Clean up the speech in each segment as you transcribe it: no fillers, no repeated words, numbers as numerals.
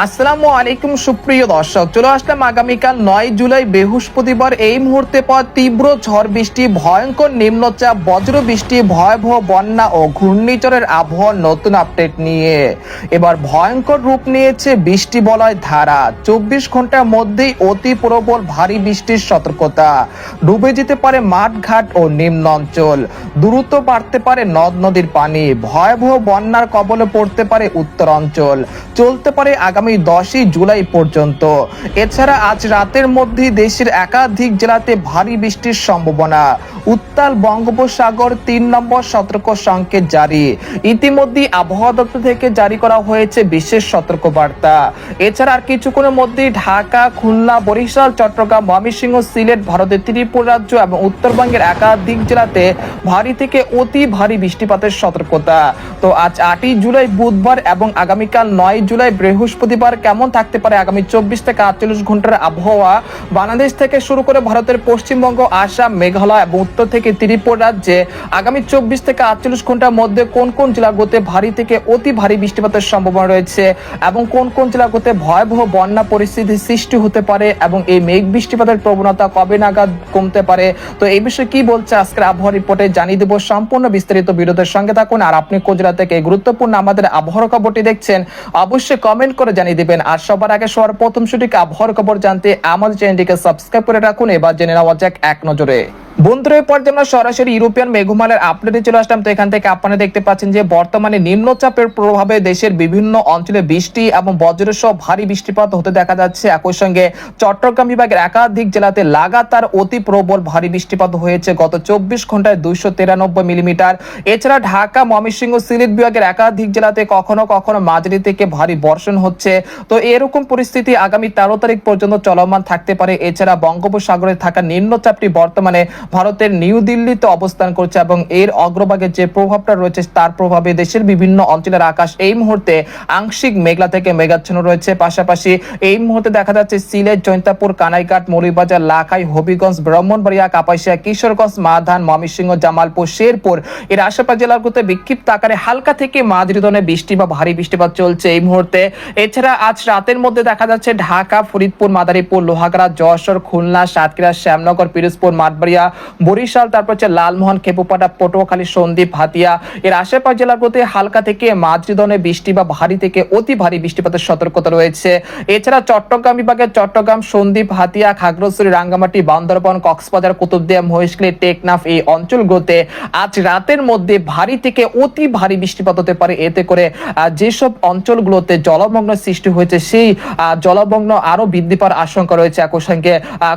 আসসালামু আলাইকুম সুপ্রিয় দর্শক, চলে আসলাম আগামীকাল 9 জুলাই বৃহস্পতিবার। এই মুহূর্তে পর তীব্র ঝড় বৃষ্টি, ভয়ঙ্কর নিম্নচাপ, বজ্র বৃষ্টি, ভয়াবহ বন্যা ও ঘূর্ণিঝড়ের আবহাওয়ার নতুন আপডেট নিয়ে এবার ভয়ঙ্কর রূপ নিয়েছে বৃষ্টি বলয় ধারা। 24 ঘন্টার মধ্যেই অতি প্রবল ভারী বৃষ্টির সতর্কতা। ডুবে যেতে পারে মাঠঘাট ও নিম্ন অঞ্চল, দ্রুত বাড়তে পারে নদ নদীর পানি, ভয়াবহ বন্যার কবলে পড়তে পারে উত্তর অঞ্চল। চলতে পারে আগামী 10 জুলাই পর্যন্ত। এছাড়া আজ রাতের মধ্যে দেশের একাধিক জেলাতে ভারী বৃষ্টির সম্ভাবনা। উত্তাল বঙ্গোপসাগর 3 নম্বর সতর্ক সংকেত জারি। ইতিমধ্যে আবহাওয়া দপ্তর থেকে জারি করা হয়েছে বিশেষ সতর্কবার্তা। এছাড়া আর কিছুক্ষণের মধ্যেই ঢাকা, খুলনা, বরিশাল, চট্টগ্রাম, ময়মনসিংহ, সিলেট, ভারতের ত্রিপুরা রাজ্য এবং উত্তরবঙ্গের একাধিক জেলাতে ভারী থেকে অতি ভারী বৃষ্টিপাতের সতর্কতা। তো আজ 8 জুলাই বুধবার এবং আগামীকাল 9 জুলাই বৃহস্পতিবার কেমন থাকতে পারে আগামী 24 থেকে 48 ঘন্টার আবহাওয়া বাংলাদেশ থেকে শুরু করে ভারতের পশ্চিমবঙ্গ, আসাম, মেঘালয় এবং উত্তর থেকে ত্রিপুরা রাজ্যে আগামী 24 থেকে 48 ঘন্টার মধ্যে কোন কোন জেলাগুলোতে ভারী থেকে অতি ভারী বৃষ্টিপাতের সম্ভাবনা রয়েছে এবং কোন কোন জেলাগুলোতে ভয়াবহ বন্যা পরিস্থিতির সৃষ্টি হতে পারে এবং এই মেঘ বৃষ্টিপাতের প্রবণতা কবে নাগাদ কমতে পারে। তো এই বিষয়ে কি বলছে আজকের আবহাওয়া রিপোর্টে জানিয়ে দেব। সম্পূর্ণ বিস্তারিত ভিডিওর সঙ্গে থাকুন। আর আপনি কোন জেলা থেকে গুরুত্বপূর্ণ আমাদের আবহাওয়ার খবরটি দেখছেন অবশ্যই কমেন্ট করে জানিয়ে দিবেন। আর সবার আগে সবার প্রথম সঠিক আবহাওয়ার খবর জানতে আমাদের চ্যানেলটিকে সাবস্ক্রাইব করে রাখুন। এবার জেনে নেওয়া যাক এক নজরে। বন্ধুরা, এরপর আমরা সরাসরি ইউরোপিয়ান মেঘমালার আপডেটে চলে আসলাম। তো এখান থেকে আপনারা দেখতে পাচ্ছেন যে বর্তমানে নিম্নচাপের প্রভাবে দেশের বিভিন্ন অঞ্চলে বৃষ্টি এবং বজ্রসহ ভারী বৃষ্টিপাত হতে দেখা যাচ্ছে। একই সঙ্গে চট্টগ্রাম বিভাগের একাধিক জেলাতে লাগাতার অতি প্রবল ভারী বৃষ্টিপাত হয়েছে গত 24 ঘন্টায় 293 মিলিমিটার। এছাড়া ঢাকা, ময়মনসিংহ, সিলেট বিভাগের একাধিক জেলাতে কখনো কখনো মাঝারি থেকে ভারী বর্ষণ হচ্ছে। তো এরকম পরিস্থিতি আগামী 13 তারিখ পর্যন্ত চলমান থাকতে পারে। এছাড়া বঙ্গোপসাগরে থাকা নিম্নচাপটি বর্তমানে ভারতের নিউ দিল্লিতে অবস্থান করছে এবং এর অগ্রভাগে যে প্রভাবটা রয়েছে তার প্রভাবে দেশের বিভিন্ন অঞ্চলের আকাশ এই মুহূর্তে আংশিক মেঘলা থেকে মেঘাচ্ছন্ন রয়েছে। পাশাপাশি এই মুহূর্তে দেখা যাচ্ছে সিলেট, জৈন্তাপুর, কানাইঘাট, মৌলভীবাজার, লাখাই, হবিগঞ্জ, ব্রাহ্মণবাড়িয়া, কাপাসিয়া, কিশোরগঞ্জ, মাধান, ময়মনসিংহ, জামালপুর, শেরপুর এর আশেপাশ জেলাগুলোতে বিক্ষিপ্ত আকারে হালকা থেকে মাঝারি ধরনের বৃষ্টি বা ভারী বৃষ্টিপাত চলছে এই মুহূর্তে। এছাড়া আজ রাতের মধ্যে দেখা যাচ্ছে ঢাকা, ফরিদপুর, মাদারীপুর, লোহাগাড়া, যশোর, খুলনা, সাতক্ষীরা, শ্যামনগর, পিরোজপুর, মাঠবাড়িয়া, বরিশাল, তারপর হচ্ছে লালমোহন, খেপুপাড়া, পটুয়াখালী, সন্দ্বীপ, হাতিয়া এর আশেপাশ জেলাগুলোতে হালকা থেকে মাঝারি ধরনের বৃষ্টি বা ভারী থেকে অতি ভারী বৃষ্টিপাতের সতর্কতা রয়েছে। এছাড়া চট্টগ্রাম বিভাগের চট্টগ্রাম, সন্দ্বীপ, হাতিয়া, খাগড়াছড়ি, রাঙ্গামাটি, বান্দরবান, কক্সবাজার, কুতুবদিয়া, মহেশখালী, টেকনাফ এই অঞ্চলগুলোতে আজ রাতের মধ্যে ভারী থেকে অতি ভারী বৃষ্টিপাত হতে পারে। এতে করে যেসব অঞ্চলগুলোতে জলমগ্ন সৃষ্টি হয়েছে সেই জলমগ্ন আরো বৃদ্ধি পাওয়ার আশঙ্কা রয়েছে। একই সঙ্গে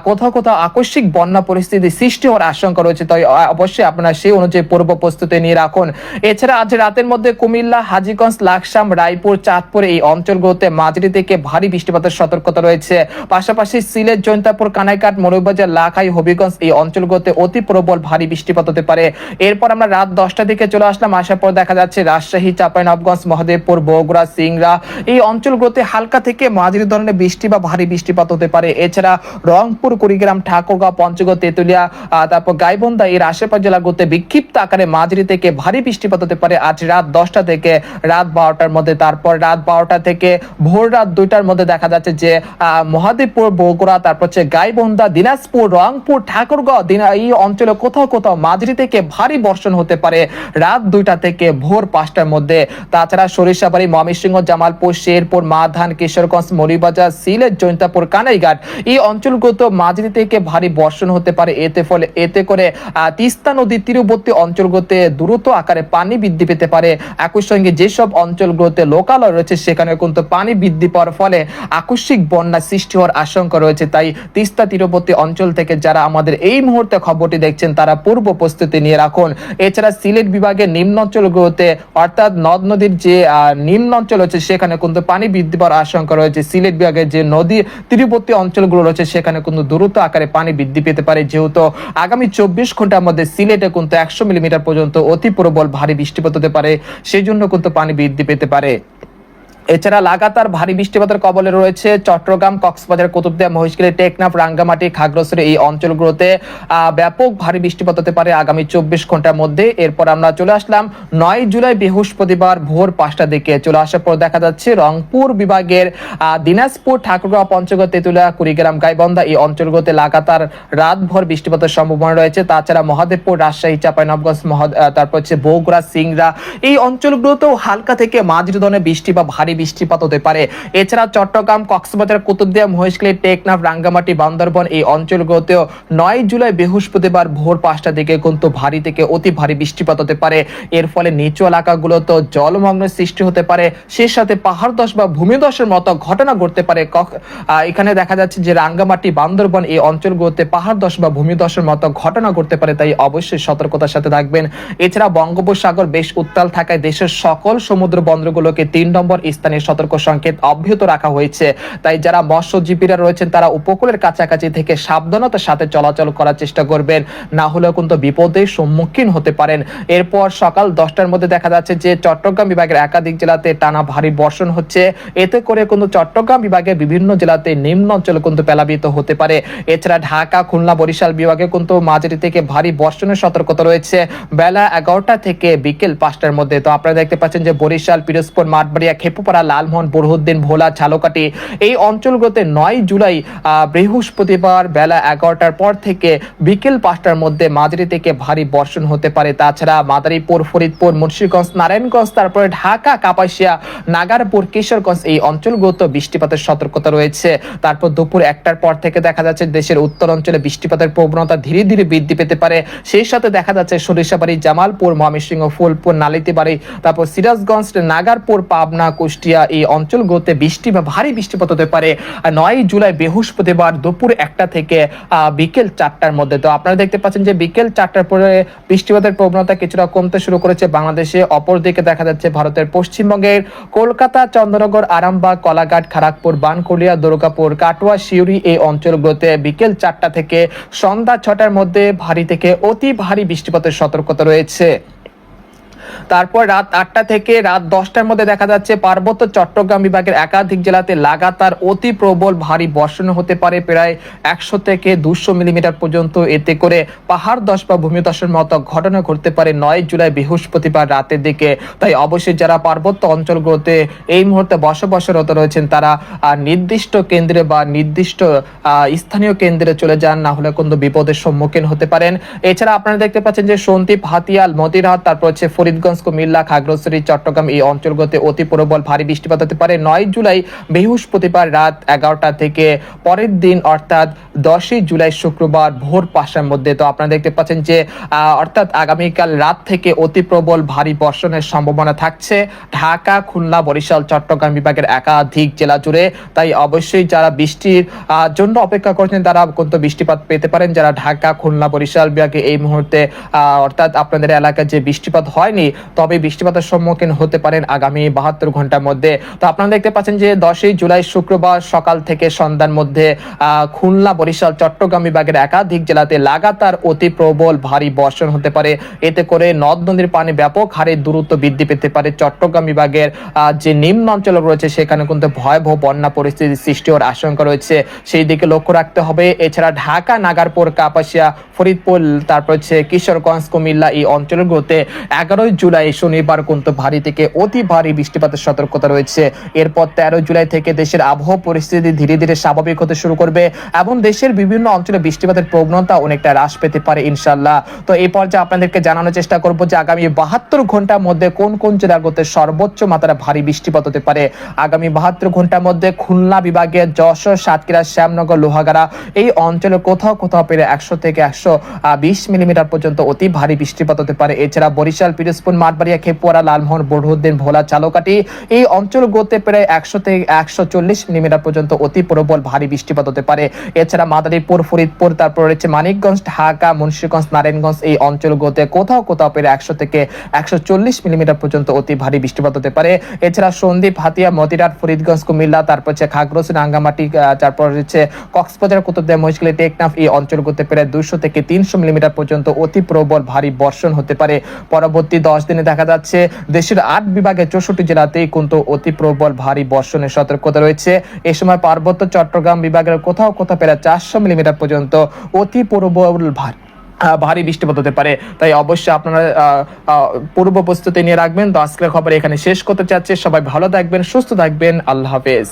কোথাও কোথাও আকস্মিক বন্যা পরিস্থিতি সৃষ্টি হওয়ার আশঙ্কা রয়েছে। তাই অবশ্যই আপনারা সেই অনুযায়ী পূর্ব প্রস্তুতি নিয়ে রাখুন। এছাড়া আজ রাতের মধ্যে কুমিল্লা, হাজীগঞ্জ, লাকসাম, রায়পুর, চাঁদপুর এই অঞ্চলগুলোতে মাঝারি থেকে ভারী বৃষ্টিপাতের সতর্কতা রয়েছে। পাশাপাশি সিলেট, জৈন্তাপুর, কানাইঘাট, মৌলভীবাজার, লাখাই, হবিগঞ্জ এই অঞ্চলগুলোতে অতি প্রবল ভারী বৃষ্টিপাত হতে পারে। এরপর আমরা রাত 10টার দিকে চলে আসলাম। আসার পর দেখা যাচ্ছে রাজশাহী, চাঁপাইনবাবগঞ্জ, মহদেবপুর, বগুড়া, সিংড়া এই অঞ্চলগুলোতে হালকা থেকে মাঝারি ধরনের বৃষ্টি বা ভারী বৃষ্টিপাত হতে পারে। এছাড়া রংপুর, কুড়িগ্রাম, ঠাকুরগাঁও, পঞ্চগড়, তেঁতুলিয়া, তারপর গাইবান্ধা এর আশেপাশ জেলাগুলোতে বিক্ষিপ্ত আকারে মাঝারি থেকে ভারী বৃষ্টিপাত হতে পারে আজ রাত 10টা থেকে রাত 12টার মধ্যে। তারপর রাত 12টা থেকে ভোর রাত 2টার মধ্যে দেখা যাচ্ছে যে মহাদেবপুর, বগুড়া, তারপর হচ্ছে গাইবান্ধা, দিনাজপুর, রংপুর, ঠাকুরগাঁও এই অঞ্চলে কোথাও কোথাও মাঝারি থেকে ভারী বর্ষণ হতে পারে রাত 2টা থেকে ভোর 5টার মধ্যে। তাছাড়া সরিষাবাড়ি, ময়মনসিংহ, জামালপুর, শেরপুর, মাধান, কিশোরগঞ্জ, মৌলভীবাজার, সিলেট, জৈন্তাপুর, কানাইঘাট এই অঞ্চলগুলোতে মাঝারি থেকে ভারী বর্ষণ হতে পারে। এতে করে তিস্তা নদীর তীরবর্তী অঞ্চলগুলোতে দ্রুত আকারে পানি বৃদ্ধি পেতে পারে। একই সঙ্গে যেসব অঞ্চলগুলোতে লোকালয় রয়েছে সেখানে কিন্তু পানি বৃদ্ধি পাওয়ার ফলে আকস্মিক বন্যা সৃষ্টি হওয়ার আশঙ্কা রয়েছে। তাই তিস্তা তীরবর্তী অঞ্চল থেকে যারা আমাদের এই মুহূর্তে খবরটি দেখছেন তারা পূর্ব প্রস্তুতি নিয়ে রাখুন। এছাড়া সিলেট বিভাগের নিম্ন অঞ্চলগুলোতে অর্থাৎ নদ নদীর যে নিম্ন অঞ্চল রয়েছে সেখানে কিন্তু পানি বৃদ্ধি পাওয়ার আশঙ্কা রয়েছে। সিলেট বিভাগের যে নদী তীরবর্তী অঞ্চলগুলো রয়েছে সেখানে কিন্তু দ্রুত আকারে পানি বৃদ্ধি পেতে পারে, যেহেতু আগামী 24 ঘন্টার মধ্যে সিলেটে কিন্তু 100 মিলিমিটার পর্যন্ত অতি প্রবল ভারী বৃষ্টিপাত হতে পারে, সেই জন্য কিন্তু পানি বৃদ্ধি পেতে পারে। এছাড়া লাগাতার ভারী বৃষ্টিপাতের কবলে রয়েছে চট্টগ্রাম, কক্সবাজার, কুতুবদিয়া, মহেশখালী, টেকনাফ, রাঙ্গামাটি, খাগড়াছড়ি এই অঞ্চলগুলোতে ব্যাপক ভারী বৃষ্টিপাত হতে পারে আগামী 24 ঘন্টার মধ্যে। এরপর আমরা চলে আসলাম 9 জুলাই বৃহস্পতিবার ভোর 5টার দিকে। চলে আসার পর দেখা যাচ্ছে রংপুর বিভাগের দিনাজপুর, ঠাকুরগাঁও, পঞ্চগড়, তেঁতুলিয়া, কুড়িগ্রাম, গাইবান্ধা এই অঞ্চলগুলোতে লাগাতার রাতভর বৃষ্টিপাতের সম্ভাবনা রয়েছে। তাছাড়া মহাদেবপুর, রাজশাহী, চাঁপাইনবাবগঞ্জ, তারপর হচ্ছে বগুড়া, সিংড়া এই অঞ্চলগুলোতেও হালকা থেকে মাঝারি ধরনের বৃষ্টি বা ভারী বৃষ্টিপাত হতে পারে। এছাড়া চট্টগ্রাম, কক্সবাজার, কুতুবদিয়া, মহেশখালী, টেকনাফ, রাঙ্গামাটি, বান্দরবান এই অঞ্চলগুলোতেও 9 জুলাই বৃহস্পতিবার ভোর 5টার দিকে কিন্তু ভারী থেকে অতি ভারী বৃষ্টিপাত হতে পারে। এর ফলে নিচু এলাকাগুলোতে জলমগ্নের সৃষ্টি হতে পারে, সেই সাথে পাহাড় ধস বা ভূমিধসের মতো ঘটনা ঘটতে পারে। এখানে দেখা যাচ্ছে যে রাঙ্গামাটি, বান্দরবান এই অঞ্চলগুলোতে পাহাড় ধস বা ভূমিধসের মতো ঘটনা ঘটতে পারে, তাই অবশ্যই সতর্কতার সাথে থাকবেন। এছাড়া বঙ্গোপসাগর বেশ উত্তাল থাকায় দেশের সকল সমুদ্র বন্দরগুলোকে 3 নম্বর স্থানীয় সতর্ক সংকেত অব্যাহত রাখা হয়েছে। তাই যারা মৎস্যজীবীরা রয়েছেন তারা উপকূলের কাছাকাছি থেকে সাবধানতার সাথে চলাচল করার চেষ্টা করবেন, না হলেও কিন্তু বিপদের সম্মুখীন হতে পারেন। এরপর সকাল 10টার মধ্যে দেখা যাচ্ছে যে চট্টগ্রাম বিভাগের একাধিক জেলাতে টানা ভারী বর্ষণ হচ্ছে। এতে করে কিন্তু চট্টগ্রাম বিভাগের বিভিন্ন জেলাতে নিম্ন অঞ্চল কিন্তু প্লাবিত হতে পারে। এছাড়া ঢাকা, খুলনা, বরিশাল বিভাগে কিন্তু মাঝারি থেকে ভারী বর্ষণের সতর্কতা রয়েছে বেলা 11টা থেকে বিকেল 5টার মধ্যে। তো আপনারা দেখতে পাচ্ছেন যে বরিশাল, পিরোজপুর, মাঠবাড়িয়া, খেপুপাড়া, লালমোহন, বুরহুদ্দিন, ভোলা, ঝালকাঠি এই অঞ্চলগুলোতে 9 জুলাই বৃহস্পতিবার বেলা 11টার পর থেকে বিকেল 5টার মধ্যে মাঝারি থেকে ভারী বর্ষণ হতে পারে। তাছাড়া মাদারীপুর, ফরিদপুর, মুন্সিগঞ্জ, নারায়ণগঞ্জ, তারপরে ঢাকা, কাপাসিয়া, নাগারপুর, কিশোরগঞ্জ এই অঞ্চলগুলোতে বৃষ্টিপাতের সতর্কতা রয়েছে। তারপর দুপুর 1টার পর থেকে দেখা যাচ্ছে দেশের উত্তর অঞ্চলে বৃষ্টিপাতের প্রবণতা ধীরে ধীরে বৃদ্ধি পেতে পারে। সেই সাথে দেখা যাচ্ছে সরিষাবাড়ি, জামালপুর, ময়মনসিংহ, ফুলপুর, নালিতাবাড়ি, তারপর সিরাজগঞ্জ, নাগারপুর, পাবনা, কুষ্টিয়া এই অঞ্চলগুলোতে বৃষ্টি বা ভারী বৃষ্টিপাত হতে পারে 9 জুলাই বৃহস্পতিবার দুপুর 1টা থেকে বিকেল 4টার মধ্যে। তো আপনারা দেখতে পাচ্ছেন যে বিকেল 4টার পরে বৃষ্টিপাতের প্রবণতা কিছুটা কমতে শুরু করেছে বাংলাদেশে। অপরদিকে দেখা যাচ্ছে ভারতের পশ্চিমবঙ্গের কলকাতা, চন্দ্রনগর, আরামবাগ, কলাঘাট, খড়গপুর, বানকুড়িয়া, দুর্গাপুর, কাটোয়া, সিউড়ি এই অঞ্চলগুলোতে বিকেল 4টা থেকে সন্ধ্যা 6টার মধ্যে ভারী থেকে অতি ভারী বৃষ্টিপাতের সতর্কতা রয়েছে। তারপর রাত 8টা থেকে রাত 10টার মধ্যে দেখা যাচ্ছে পার্বত্য চট্টগ্রাম বিভাগের একাধিক জেলাতে লাগাতার অতি প্রবল ভারী বর্ষণ হতে পারে প্রায় 100 থেকে 200 মিলিমিটার পর্যন্ত। এতে করে পাহাড় ধস বা ভূমিধসের মতো ঘটনা ঘটতে পারে 9 জুলাই বৃহস্পতিবার রাতের দিকে। তাই অবশ্যই যারা পার্বত্য অঞ্চলগুলোতে এই মুহূর্তে বসবাসরত রয়েছেন তারা নির্দিষ্ট কেন্দ্রে বা নির্দিষ্ট স্থানীয় কেন্দ্রে চলে যান, না হলে কিন্তু বিপদের সম্মুখীন হতে পারেন। এছাড়া আপনারা দেখতে পাচ্ছেন যে সন্দ্বীপ, হাতিয়াল, মতিরহাট, তারপর হচ্ছে ফরিদগঞ্জ, কুমিল্লা, খাগড়াছড়ি, চট্টগ্রাম এই অঞ্চলগুলোতে অতি প্রবল ভারী বৃষ্টিপাত হতে পারে 9 জুলাই বৃহস্পতিবার রাত 11টা থেকে পরের দিন অর্থাৎ 10ই জুলাই শুক্রবার ভোর 5টার মধ্যে। তো আপনারা দেখতে পাচ্ছেন যে অর্থাৎ আগামীকাল রাত থেকে অতি প্রবল ভারী বর্ষণের সম্ভাবনা থাকছে ঢাকা, খুলনা, বরিশাল, চট্টগ্রাম বিভাগের একাধিক জেলা জুড়ে। তাই অবশ্যই যারা বৃষ্টির জন্য অপেক্ষা করছেন তারা কিন্তু বৃষ্টিপাত পেতে পারেন। যারা ঢাকা, খুলনা, বরিশাল বিভাগে এই মুহূর্তে অর্থাৎ আপনাদের এলাকায় যে বৃষ্টিপাত হয়নি তবে বৃষ্টিপাতের সম্মুখীন হতে পারেন আগামী 72 ঘন্টার মধ্যে। তো আপনারা দেখতে পাচ্ছেন যে 10ই জুলাই শুক্রবার সকাল থেকে সন্ধ্যার মধ্যে খুলনা, বরিশাল, চট্টগ্রাম বিভাগের একাধিক জেলাতে লাগাতার অতি প্রবল ভারী বর্ষণ হতে পারে। এতে করে নদ নদীর পানি ব্যাপক হারে দ্রুত বৃদ্ধি পেতে পারে। চট্টগ্রাম বিভাগের যে নিম্ন অঞ্চল রয়েছে সেখানে কিন্তু ভয়াবহ বন্যা পরিস্থিতি সৃষ্টি হওয়ার আশঙ্কা রয়েছে, সেই দিকে লক্ষ্য রাখতে হবে। এছাড়া ঢাকা, নাগারপুর, কাপাসিয়া, ফরিদপুর, তারপর হচ্ছে কিশোরগঞ্জ, কুমিল্লা এই অঞ্চলগুলোতে 11 জুলাই শনিবার কিন্তু ভারী থেকে অতি ভারী বৃষ্টিপাতের সতর্কতা রয়েছে। এরপর 13 জুলাই থেকে দেশের আবহাওয়া পরিস্থিতি ধীরে ধীরে স্বাভাবিক হতে শুরু করবে এবং দেশের বিভিন্ন অঞ্চলে বৃষ্টিপাতের প্রবণতা অনেকটা হ্রাস পেতে পারে ইনশাআল্লাহ। তো এই পর্যায়ে আপনাদেরকে জানানোর চেষ্টা করব যে আগামী 72 ঘন্টার মধ্যে কোন কোন জেলাগুলোতে সর্বোচ্চ মাত্রা ভারী বৃষ্টিপাত হতে পারে। আগামী 72 ঘন্টার মধ্যে খুলনা বিভাগের যশোর, সাতক্ষীরা, শ্যামনগর, লোহাগাড়া এই অঞ্চলে কোথাও কোথাও পেরে 100 থেকে 120 মিলিমিটার পর্যন্ত অতি ভারী বৃষ্টিপাত হতে পারে। এছাড়া বরিশাল, পিরোজপুর, মাঠবাড়িয়া, খেপুয়ারা, লালমোহন, বুরহুদ্দিন, ভোলা, ঝালকাঠি এই অঞ্চলগুলোতে প্রায় 100 থেকে 140 মিলিমিটার পর্যন্ত অতি প্রবল ভারী বৃষ্টিপাত হতে পারে। এছাড়া মাদারীপুর, ফরিদপুর, তারপর রয়েছে মানিকগঞ্জ, ঢাকা, মুন্সিগঞ্জ, নারায়ণগঞ্জ এই অঞ্চলগুলোতে কোথাও কোথাও পেরে 100 থেকে 140 মিলিমিটার পর্যন্ত অতি ভারী বৃষ্টিপাত হতে পারে। এছাড়া সন্দ্বীপ, হাতিয়া, মতিরাট, ফরিদগঞ্জ, কুমিল্লা, তারপর হচ্ছে খাগড়াছড়ি, রাঙ্গামাটি, তারপর হচ্ছে কক্সবাজার, কুতুবদিয়া, মহেশখালী, টেকনাফ এই অঞ্চলগুলোতে প্রায় 200 থেকে 300 মিলিমিটার পর্যন্ত অতি প্রবল ভারী বর্ষণ হতে পারে। পরবর্তী 10 দিনে দেখা যাচ্ছে দেশের 8 বিভাগে 64 জেলাতেই কিন্তু অতি প্রবল ভারী বর্ষণের সতর্কতা রয়েছে। এই সময় পার্বত্য চট্টগ্রাম বিভাগের কোথাও কোথাও প্রায় 400 মিলিমিটার পর্যন্ত অতি প্রবল ভারী বৃষ্টিপাত হতে পারে। তাই অবশ্যই আপনারা পূর্ব প্রস্তুতি নিয়ে রাখবেন। তো আজকের খবর এখানে শেষ করতে চাচ্ছি। সবাই ভালো থাকবেন, সুস্থ থাকবেন। আল্লাহ হাফেজ।